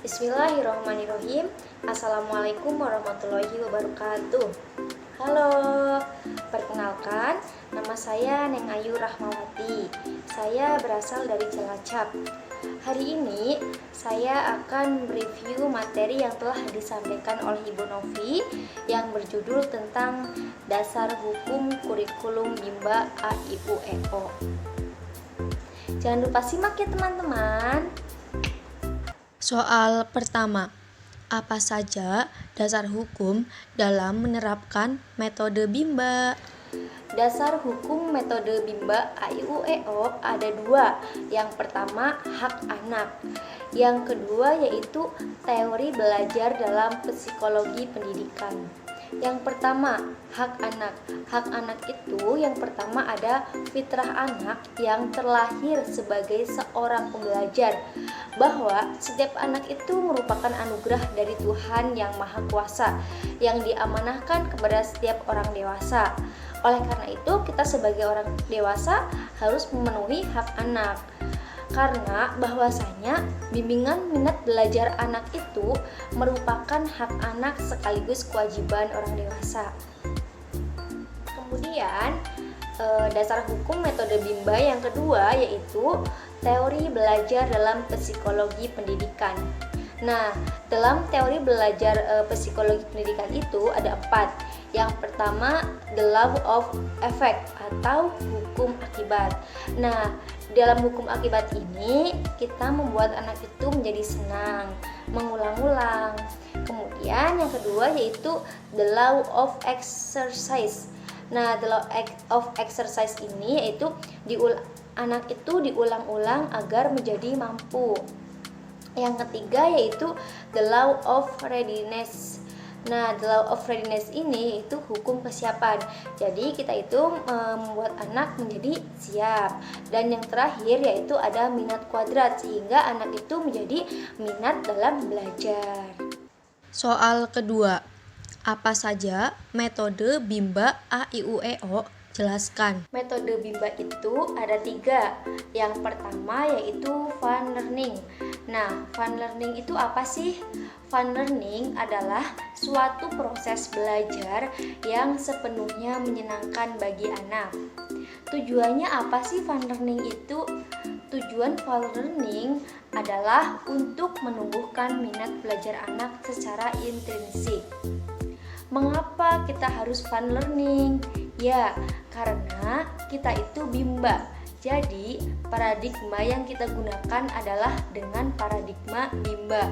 Bismillahirrahmanirrahim. Assalamualaikum warahmatullahi wabarakatuh. Halo, perkenalkan, nama saya Neng Ayu Rahmawati. Saya berasal dari Cilacap. Hari ini saya akan mereview materi yang telah disampaikan oleh Ibu Novi yang berjudul tentang Dasar Hukum Kurikulum Bimba A.I.U.E.O. Jangan lupa simak ya teman-teman. Soal pertama, apa saja dasar hukum dalam menerapkan metode Bimba? Dasar hukum metode Bimba A.I.U.E.O ada dua. Yang pertama, hak anak. Yang kedua yaitu teori belajar dalam psikologi pendidikan. Yang pertama, hak anak. Hak anak itu yang pertama ada fitrah anak yang terlahir sebagai seorang pembelajar, bahwa setiap anak itu merupakan anugerah dari Tuhan yang Maha Kuasa yang diamanahkan kepada setiap orang dewasa. Oleh karena itu, kita sebagai orang dewasa harus memenuhi hak anak. Karena bahwasanya bimbingan minat belajar anak itu merupakan hak anak sekaligus kewajiban orang dewasa. Kemudian dasar hukum metode Bimba yang kedua yaitu teori belajar dalam psikologi pendidikan. Nah, dalam teori belajar psikologi pendidikan itu ada 4. Yang pertama, the law of effect atau hukum akibat. Nah, dalam hukum akibat ini kita membuat anak itu menjadi senang, mengulang-ulang. Kemudian yang kedua yaitu the law of exercise. Nah, the law of exercise ini yaitu anak itu diulang-ulang agar menjadi mampu. Yang ketiga yaitu the law of readiness. Nah, the law of readiness ini itu hukum kesiapan. Jadi kita itu membuat anak menjadi siap. Dan yang terakhir yaitu ada minat kuadrat, sehingga anak itu menjadi minat dalam belajar. Soal kedua, apa saja metode Bimba A.I.U.E.O? Jelaskan. Metode Bimba itu ada 3. Yang pertama yaitu fun learning. Nah, fun learning itu apa sih? Fun learning adalah suatu proses belajar yang sepenuhnya menyenangkan bagi anak. Tujuannya apa sih fun learning itu? Tujuan fun learning adalah untuk menumbuhkan minat belajar anak secara intrinsik. Mengapa kita harus fun learning? Ya, karena kita itu Bimba. Jadi, paradigma yang kita gunakan adalah dengan paradigma Bimba,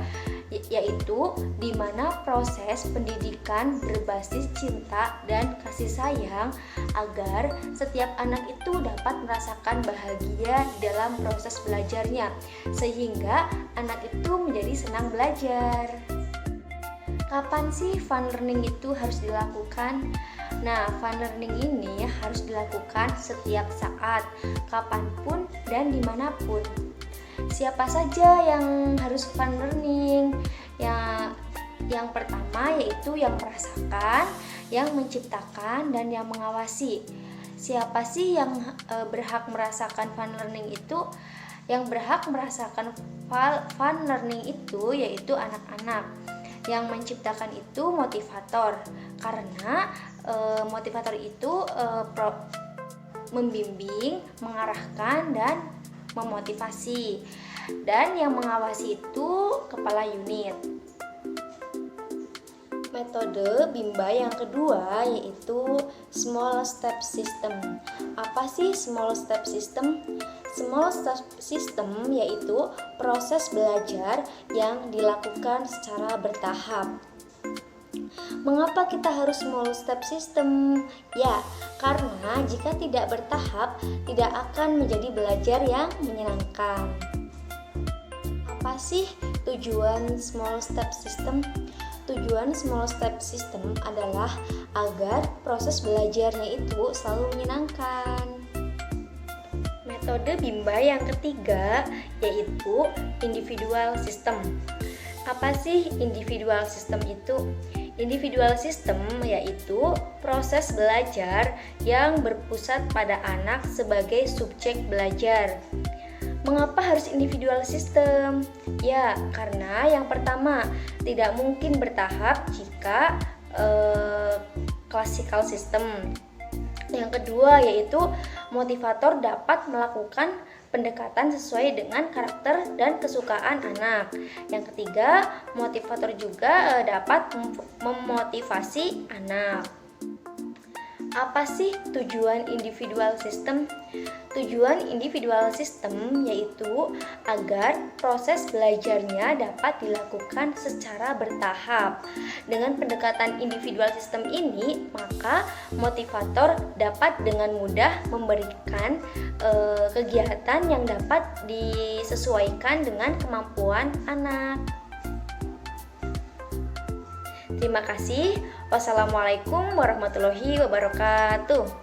yaitu di mana proses pendidikan berbasis cinta dan kasih sayang agar setiap anak itu dapat merasakan bahagia dalam proses belajarnya, sehingga anak itu menjadi senang belajar. Kapan sih fun learning itu harus dilakukan? Nah, fun learning ini harus dilakukan setiap saat, kapanpun dan dimanapun. Siapa saja yang harus fun learning? Yang pertama yaitu yang merasakan, yang menciptakan, dan yang mengawasi. Siapa sih yang berhak merasakan fun learning itu? Yang berhak merasakan fun learning itu yaitu anak-anak. Yang menciptakan itu motivator, karena motivator itu membimbing, mengarahkan, dan memotivasi. Dan yang mengawasi itu kepala unit. Metode Bimba yang kedua yaitu small step system. Apa sih small step system? Small step system yaitu proses belajar yang dilakukan secara bertahap. Mengapa kita harus small step system? Ya, karena jika tidak bertahap, tidak akan menjadi belajar yang menyenangkan. Apa sih tujuan small step system? Tujuan small step system adalah agar proses belajarnya itu selalu menyenangkan. Metode Bimba yang ketiga yaitu individual system. Apa sih individual system itu? Individual system yaitu proses belajar yang berpusat pada anak sebagai subjek belajar. Mengapa harus individual system? Ya, karena yang pertama, tidak mungkin bertahap jika classical system. Yang kedua yaitu motivator dapat melakukan pendekatan sesuai dengan karakter dan kesukaan anak. Yang ketiga, motivator juga dapat memotivasi anak. Apa sih tujuan individual system? Tujuan individual system yaitu agar proses belajarnya dapat dilakukan secara bertahap. Dengan pendekatan individual system ini, maka motivator dapat dengan mudah memberikan kegiatan yang dapat disesuaikan dengan kemampuan anak. Terima kasih. Wassalamualaikum warahmatullahi wabarakatuh.